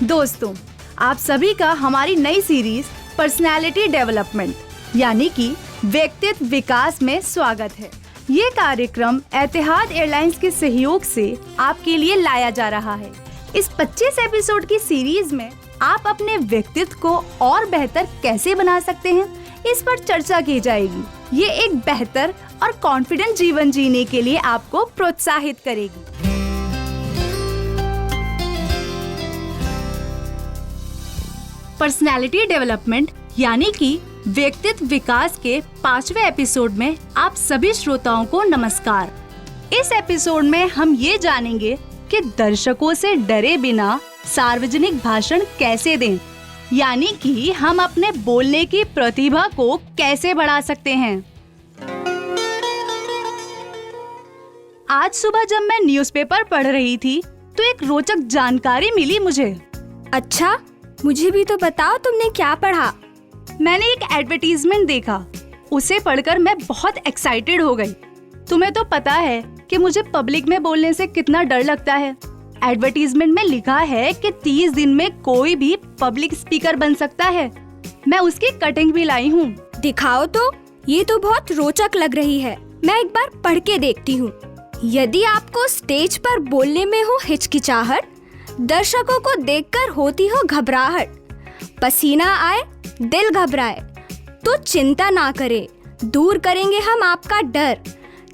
दोस्तों, आप सभी का हमारी नई सीरीज पर्सनालिटी डेवलपमेंट यानी कि व्यक्तित्व विकास में स्वागत है। ये कार्यक्रम एतिहाद एयरलाइंस के सहयोग से आपके लिए लाया जा रहा है। इस 25 एपिसोड की सीरीज में आप अपने व्यक्तित्व को और बेहतर कैसे बना सकते हैं, इस पर चर्चा की जाएगी। ये एक बेहतर और कॉन्फिडेंट जीवन जीने के लिए आपको प्रोत्साहित करेगी। पर्सनालिटी डेवलपमेंट यानी कि व्यक्तित्व विकास के 5वें एपिसोड में आप सभी श्रोताओं को नमस्कार। इस एपिसोड में हम ये जानेंगे कि दर्शकों से डरे बिना सार्वजनिक भाषण कैसे दें, यानी कि हम अपने बोलने की प्रतिभा को कैसे बढ़ा सकते हैं। आज सुबह जब मैं न्यूज़पेपर पढ़ रही थी तो एक रोचक जानकारी मिली मुझे। अच्छा, मुझे भी तो बताओ, तुमने क्या पढ़ा? मैंने एक एडवर्टीजमेंट देखा। उसे पढ़कर मैं बहुत एक्साइटेड हो गई। तुम्हें तो पता है कि मुझे पब्लिक में बोलने से कितना डर लगता है। एडवर्टीजमेंट में लिखा है कि 30 दिन में कोई भी पब्लिक स्पीकर बन सकता है। मैं उसकी कटिंग भी लाई हूँ। दिखाओ तो, ये तो बहुत रोचक लग रही है। मैं एक बार पढ़ के देखती हूँ। यदि आपको स्टेज पर बोलने में हो हिचकिचाहट, दर्शकों को देखकर होती हो घबराहट, पसीना आए, दिल घबराए, तो चिंता ना करें, दूर करेंगे हम आपका डर।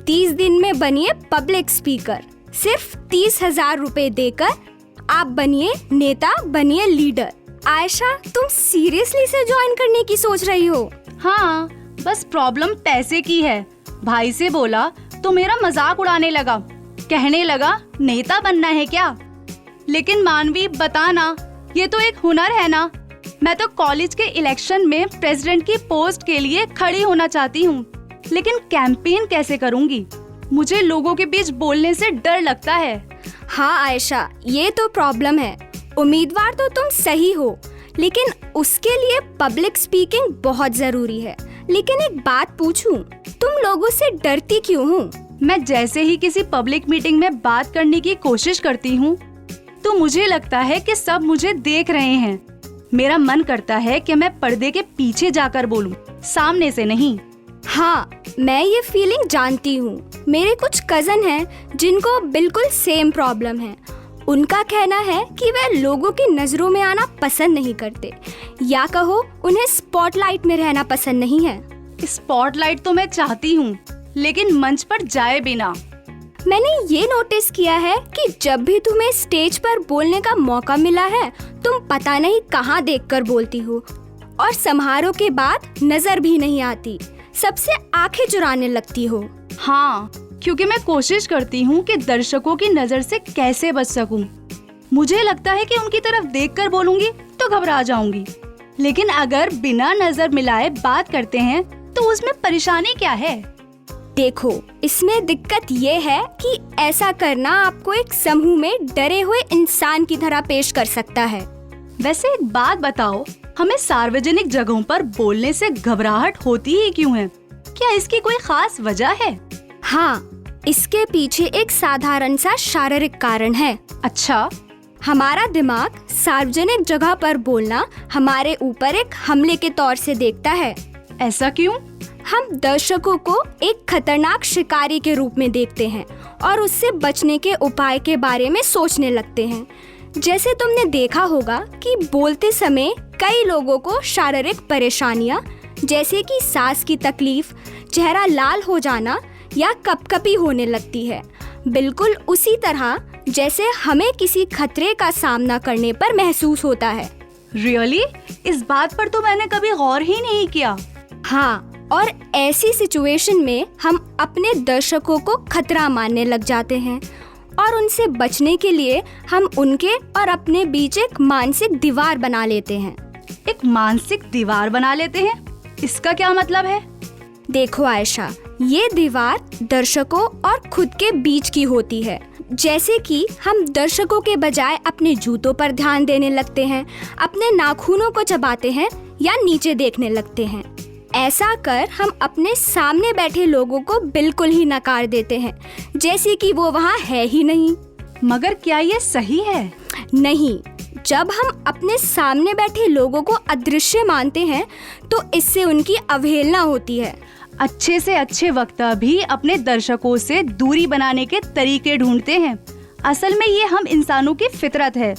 30 दिन में बनिए पब्लिक स्पीकर। सिर्फ 30,000 रुपए देकर आप बनिए नेता, बनिए लीडर। आयशा, तुम सीरियसली से ज्वाइन करने की सोच रही हो? हाँ, बस प्रॉब्लम पैसे की है। भाई से बोला तो मेरा मजाक उड़ाने लगा, कहने लगा नेता बनना है क्या। लेकिन मानवी, बताना, ये तो एक हुनर है ना। मैं तो कॉलेज के इलेक्शन में प्रेसिडेंट की पोस्ट के लिए खड़ी होना चाहती हूँ, लेकिन कैंपेन कैसे करूँगी? मुझे लोगों के बीच बोलने से डर लगता है। हाँ आयशा, ये तो प्रॉब्लम है। उम्मीदवार तो तुम सही हो, लेकिन उसके लिए पब्लिक स्पीकिंग बहुत जरूरी है। लेकिन एक बात पूछूं, तुम लोगों से डरती क्यों हो? मैं जैसे ही किसी पब्लिक मीटिंग में बात करने की कोशिश करती हूँ तो मुझे लगता है कि सब मुझे देख रहे हैं। मेरा मन करता है कि मैं पर्दे के पीछे जाकर बोलूं, सामने से नहीं। हाँ, मैं ये फीलिंग जानती हूँ। मेरे कुछ कजन हैं जिनको बिल्कुल सेम प्रॉब्लम है। उनका कहना है कि वे लोगों की नजरों में आना पसंद नहीं करते, या कहो उन्हें स्पॉटलाइट में रहना पसंद नहीं है। स्पॉटलाइट तो मैं चाहती हूँ, लेकिन मंच पर जाए बिना। मैंने ये नोटिस किया है कि जब भी तुम्हें स्टेज पर बोलने का मौका मिला है, तुम पता नहीं कहाँ देखकर बोलती हो, और समारोह के बाद नजर भी नहीं आती, सबसे आंखें चुराने लगती हो। हाँ, क्योंकि मैं कोशिश करती हूँ कि दर्शकों की नजर से कैसे बच सकूँ। मुझे लगता है कि उनकी तरफ देखकर बोलूंगी तो घबरा जाऊंगी, लेकिन अगर बिना नजर मिलाए बात करते हैं तो उसमें परेशानी क्या है? देखो, इसमें दिक्कत ये है कि ऐसा करना आपको एक समूह में डरे हुए इंसान की तरह पेश कर सकता है। वैसे एक बात बताओ, हमें सार्वजनिक जगहों पर बोलने से घबराहट होती ही क्यों है? क्या इसकी कोई खास वजह है? हाँ, इसके पीछे एक साधारण सा शारीरिक कारण है। अच्छा? हमारा दिमाग सार्वजनिक जगह पर बोलना हमारे ऊपर एक हमले के तौर से देखता है। ऐसा क्यों? हम दर्शकों को एक खतरनाक शिकारी के रूप में देखते हैं और उससे बचने के उपाय के बारे में सोचने लगते हैं। जैसे तुमने देखा होगा कि बोलते समय कई लोगों को शारीरिक परेशानियां, जैसे कि सांस की तकलीफ, चेहरा लाल हो जाना या कपकपी होने लगती है। बिल्कुल उसी तरह जैसे हमें किसी खतरे का सामना करने पर महसूस होता है। रियली? इस बात पर तो मैंने कभी गौर ही नहीं किया। हाँ, और ऐसी सिचुएशन में हम अपने दर्शकों को खतरा मानने लग जाते हैं और उनसे बचने के लिए हम उनके और अपने बीच एक मानसिक दीवार बना लेते हैं। एक मानसिक दीवार बना लेते हैं? इसका क्या मतलब है? देखो आयशा, ये दीवार दर्शकों और खुद के बीच की होती है। जैसे कि हम दर्शकों के बजाय अपने जूतों पर ध्यान देने लगते हैं, अपने नाखूनों को चबाते हैं या नीचे देखने लगते हैं। ऐसा कर हम अपने सामने बैठे लोगों को बिल्कुल ही नकार देते हैं, जैसे कि वो वहाँ है ही नहीं। मगर क्या ये सही है? नहीं, जब हम अपने सामने बैठे लोगों को अदृश्य मानते हैं तो इससे उनकी अवहेलना होती है। अच्छे से अच्छे वक्ता भी अपने दर्शकों से दूरी बनाने के तरीके ढूंढते हैं। असल में ये हम इंसानों की फितरत है।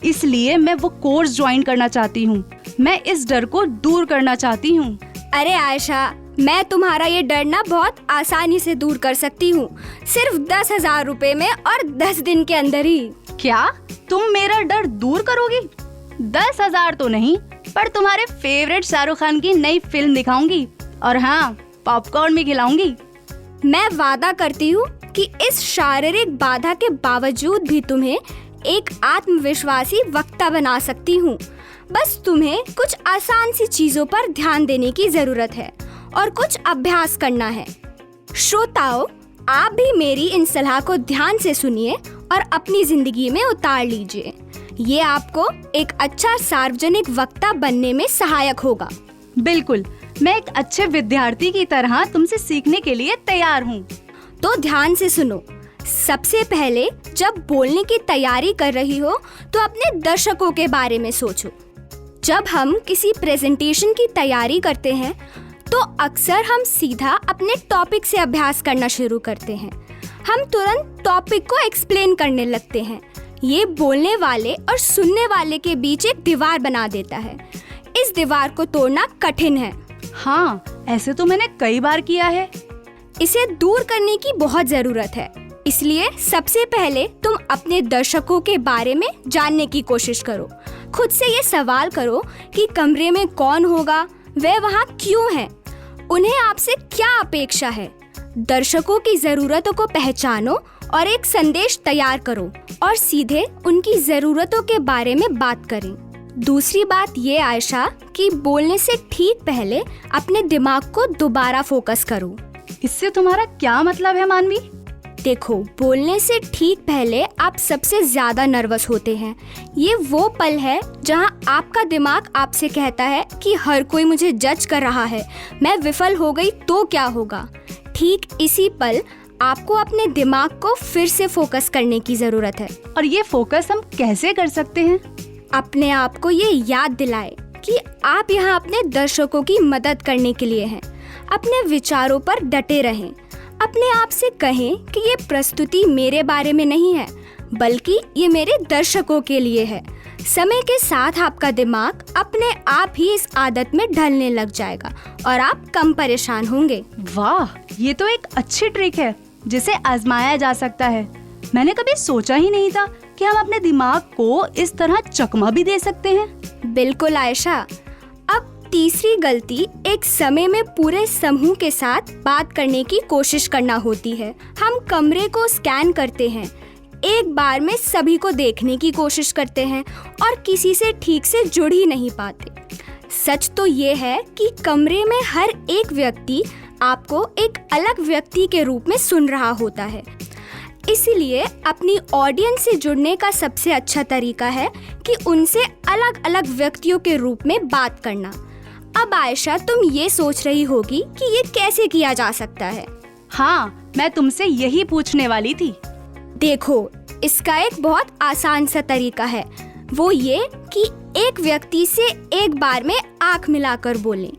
इसलिए मैं वो कोर्स ज्वाइन करना चाहती हूँ। मैं इस डर को दूर करना चाहती हूँ। अरे आयशा, मैं तुम्हारा ये डर ना बहुत आसानी से दूर कर सकती हूँ, सिर्फ 10,000 रुपए में और 10 दिन के अंदर ही। क्या तुम मेरा डर दूर करोगी? 10,000 तो नहीं, पर तुम्हारे फेवरेट शाहरुख खान की नई फिल्म दिखाऊंगी और हाँ, पॉपकॉर्न भी खिलाऊंगी। मैं वादा करती हूँ कि इस शारीरिक बाधा के बावजूद भी तुम्हें एक आत्मविश्वासी वक्ता बना सकती हूँ। बस तुम्हें कुछ आसान सी चीजों पर ध्यान देने की जरूरत है और कुछ अभ्यास करना है। श्रोताओं, आप भी मेरी इन सलाह को ध्यान से सुनिए और अपनी जिंदगी में उतार लीजिए। ये आपको एक अच्छा सार्वजनिक वक्ता बनने में सहायक होगा। बिल्कुल, मैं एक अच्छे विद्यार्थी की तरह तुमसे सीखने के लिए तैयार हूँ। तो ध्यान से सुनो। सबसे पहले जब बोलने की तैयारी कर रही हो तो अपने दर्शकों के बारे में सोचो। जब हम किसी प्रेजेंटेशन की तैयारी करते हैं तो अक्सर हम सीधा अपने टॉपिक से अभ्यास करना शुरू करते हैं। हम तुरंत टॉपिक को एक्सप्लेन करने लगते हैं। ये बोलने वाले और सुनने वाले के बीच एक दीवार बना देता है। इस दीवार को तोड़ना कठिन है। हाँ, ऐसे तो मैंने कई बार किया है। इसे दूर करने की बहुत जरूरत है। इसलिए सबसे पहले तुम अपने दर्शकों के बारे में जानने की कोशिश करो। खुद से ये सवाल करो कि कमरे में कौन होगा, वे वहाँ क्यों हैं, उन्हें आपसे क्या अपेक्षा है। दर्शकों की जरूरतों को पहचानो और एक संदेश तैयार करो और सीधे उनकी जरूरतों के बारे में बात करें। दूसरी बात ये आयशा कि बोलने से ठीक पहले अपने दिमाग को दोबारा फोकस करो। इससे तुम्हारा क्या मतलब है मानवी? देखो, बोलने से ठीक पहले आप सबसे ज्यादा नर्वस होते हैं। ये वो पल है जहां आपका दिमाग आपसे कहता है कि हर कोई मुझे जज कर रहा है, मैं विफल हो गई तो क्या होगा। ठीक इसी पल आपको अपने दिमाग को फिर से फोकस करने की जरूरत है। और ये फोकस हम कैसे कर सकते हैं? अपने आप को ये याद दिलाए कि आप यहाँ अपने दर्शकों की मदद करने के लिए हैं। अपने विचारों पर डटे रहें। अपने आप से कहें कि ये प्रस्तुति मेरे बारे में नहीं है, बल्कि ये मेरे दर्शकों के लिए है। समय के साथ आपका दिमाग अपने आप ही इस आदत में ढलने लग जाएगा और आप कम परेशान होंगे। वाह, ये तो एक अच्छी ट्रिक है जिसे आजमाया जा सकता है। मैंने कभी सोचा ही नहीं था कि हम अपने दिमाग को इस तरह चकमा भी दे सकते हैं। बिल्कुल आयशा। अब तीसरी गलती एक समय में पूरे समूह के साथ बात करने की कोशिश करना होती है। हम कमरे को स्कैन करते हैं, एक बार में सभी को देखने की कोशिश करते हैं और किसी से ठीक से जुड़ ही नहीं पाते। सच तो ये है कि कमरे में हर एक व्यक्ति आपको एक अलग व्यक्ति के रूप में सुन रहा होता है। इसीलिए अपनी ऑडियंस से जुड़ने का सबसे अच्छा तरीका है कि उनसे अलग अलग व्यक्तियों के रूप में बात करना। अब आयशा, तुम ये सोच रही होगी कि ये कैसे किया जा सकता है। हाँ, मैं तुमसे यही पूछने वाली थी। देखो, इसका एक बहुत आसान सा तरीका है। वो ये कि एक व्यक्ति से एक बार में आंख मिलाकर बोलें।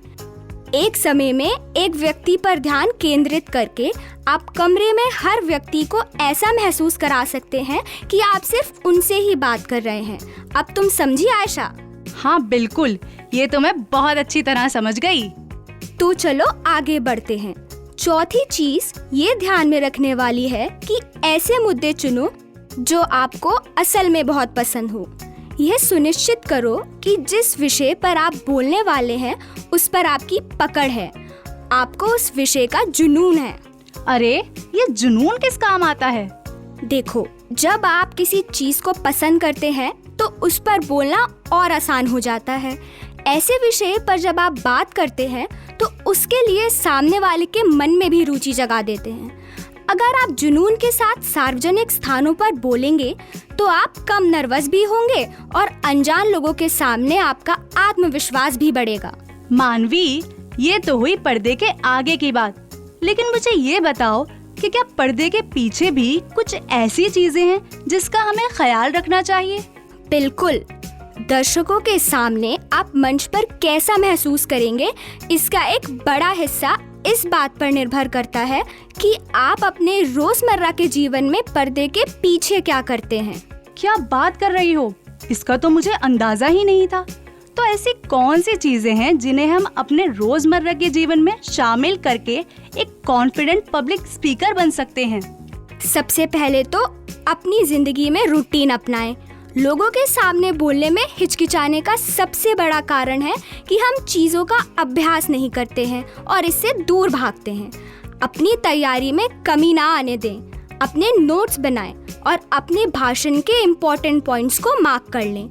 एक समय में एक व्यक्ति पर ध्यान केंद्रित करके आप कमरे में हर व्यक्ति को ऐसा महसूस करा सकते हैं कि आप सिर्फ उनसे ही बात कर रहे हैं। अब तुम समझी आयशा? हाँ बिल्कुल, ये तो मैं बहुत अच्छी तरह समझ गई। तो चलो आगे बढ़ते हैं। चौथी चीज ये ध्यान में रखने वाली है कि ऐसे मुद्दे चुनो जो आपको असल में बहुत पसंद हो। यह सुनिश्चित करो कि जिस विषय पर आप बोलने वाले हैं उस पर आपकी पकड़ है, आपको उस विषय का जुनून है। अरे, ये जुनून किस काम आता है? देखो, जब आप किसी चीज को पसंद करते हैं तो उस पर बोलना और आसान हो जाता है। ऐसे विषय पर जब आप बात करते हैं तो उसके लिए सामने वाले के मन में भी रुचि जगा देते हैं। अगर आप जुनून के साथ सार्वजनिक स्थानों पर बोलेंगे तो आप कम नर्वस भी होंगे और अनजान लोगों के सामने आपका आत्मविश्वास भी बढ़ेगा। मानवी, ये तो हुई पर्दे के आगे की बात, लेकिन मुझे ये बताओ कि क्या पर्दे के पीछे भी कुछ ऐसी चीजें हैं जिसका हमें ख्याल रखना चाहिए? बिल्कुल, दर्शकों के सामने आप मंच पर कैसा महसूस करेंगे, इसका एक बड़ा हिस्सा इस बात पर निर्भर करता है कि आप अपने रोजमर्रा के जीवन में पर्दे के पीछे क्या करते हैं। क्या बात कर रही हो, इसका तो मुझे अंदाजा ही नहीं था। तो ऐसी कौन सी चीजें हैं जिन्हें हम अपने रोजमर्रा के जीवन में शामिल करके एक कॉन्फिडेंट पब्लिक स्पीकर बन सकते हैं? सबसे पहले तो अपनी जिंदगी में रूटीन अपनाएं। लोगों के सामने बोलने में हिचकिचाने का सबसे बड़ा कारण है कि हम चीज़ों का अभ्यास नहीं करते हैं और इससे दूर भागते हैं। अपनी तैयारी में कमी ना आने दें। अपने नोट्स बनाएं और अपने भाषण के इम्पोर्टेंट पॉइंट्स को मार्क कर लें।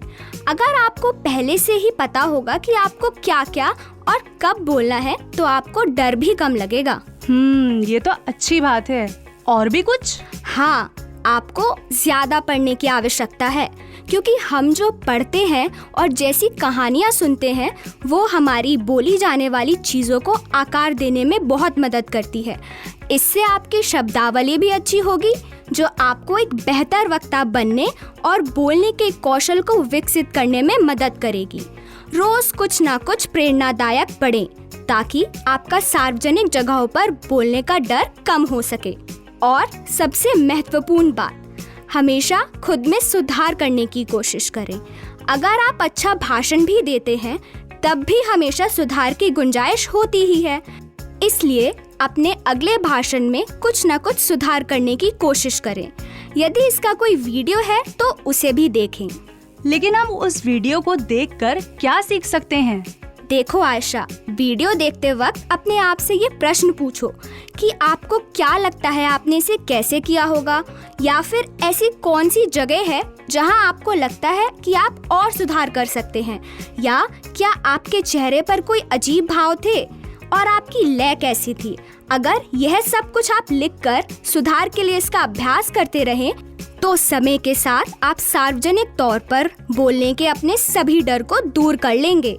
अगर आपको पहले से ही पता होगा कि आपको क्या क्या और कब बोलना है, तो आपको डर भी कम लगेगा। ये तो अच्छी बात है। और भी कुछ? हाँ, आपको ज्यादा पढ़ने की आवश्यकता है, क्योंकि हम जो पढ़ते हैं और जैसी कहानियाँ सुनते हैं वो हमारी बोली जाने वाली चीज़ों को आकार देने में बहुत मदद करती है। इससे आपकी शब्दावली भी अच्छी होगी, जो आपको एक बेहतर वक्ता बनने और बोलने के कौशल को विकसित करने में मदद करेगी। रोज कुछ ना कुछ प्रेरणादायक पढ़ें, ताकि आपका सार्वजनिक जगहों पर बोलने का डर कम हो सके। और सबसे महत्वपूर्ण बात, हमेशा खुद में सुधार करने की कोशिश करें। अगर आप अच्छा भाषण भी देते हैं, तब भी हमेशा सुधार की गुंजाइश होती ही है। इसलिए अपने अगले भाषण में कुछ न कुछ सुधार करने की कोशिश करें। यदि इसका कोई वीडियो है तो उसे भी देखें। लेकिन हम उस वीडियो को देखकर क्या सीख सकते हैं? देखो आयशा, वीडियो देखते वक्त अपने आप से ये प्रश्न पूछो कि आपको क्या लगता है आपने इसे कैसे किया होगा, या फिर ऐसी कौन सी जगह है जहां आपको लगता है कि आप और सुधार कर सकते हैं, या क्या आपके चेहरे पर कोई अजीब भाव थे और आपकी लय कैसी थी। अगर यह सब कुछ आप लिखकर सुधार के लिए इसका अभ्यास करते रहें, तो समय के साथ आप सार्वजनिक तौर पर बोलने के अपने सभी डर को दूर कर लेंगे।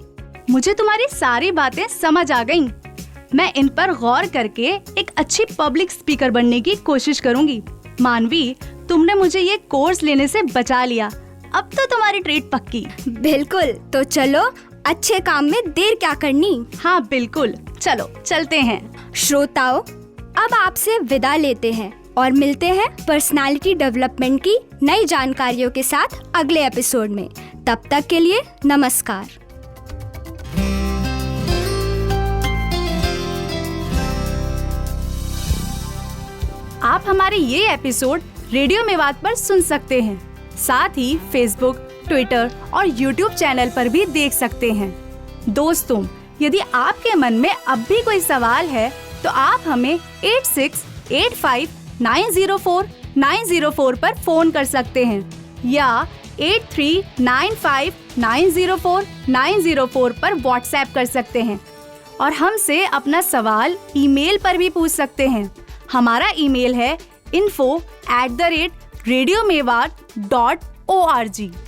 मुझे तुम्हारी सारी बातें समझ आ गईं। मैं इन पर गौर करके एक अच्छी पब्लिक स्पीकर बनने की कोशिश करूंगी। मानवी, तुमने मुझे ये कोर्स लेने से बचा लिया। अब तो तुम्हारी ट्रीट पक्की। बिल्कुल, तो चलो अच्छे काम में देर क्या करनी। हाँ बिल्कुल, चलो चलते हैं। श्रोताओं, अब आपसे विदा लेते हैं और मिलते हैं पर्सनालिटी डेवलपमेंट की नई जानकारियों के साथ अगले एपिसोड में। तब तक के लिए नमस्कार। आप हमारे ये एपिसोड रेडियो मेवात पर सुन सकते हैं। साथ ही फेसबुक, ट्विटर और यूट्यूब चैनल पर भी देख सकते हैं। दोस्तों, यदि आपके मन में अब भी कोई सवाल है तो आप हमें 8685904904 पर फोन कर सकते हैं, या 8395904904 पर व्हाट्सएप कर सकते हैं, और हमसे अपना सवाल ईमेल पर भी पूछ सकते हैं। हमारा ईमेल है info@radiomewat.org।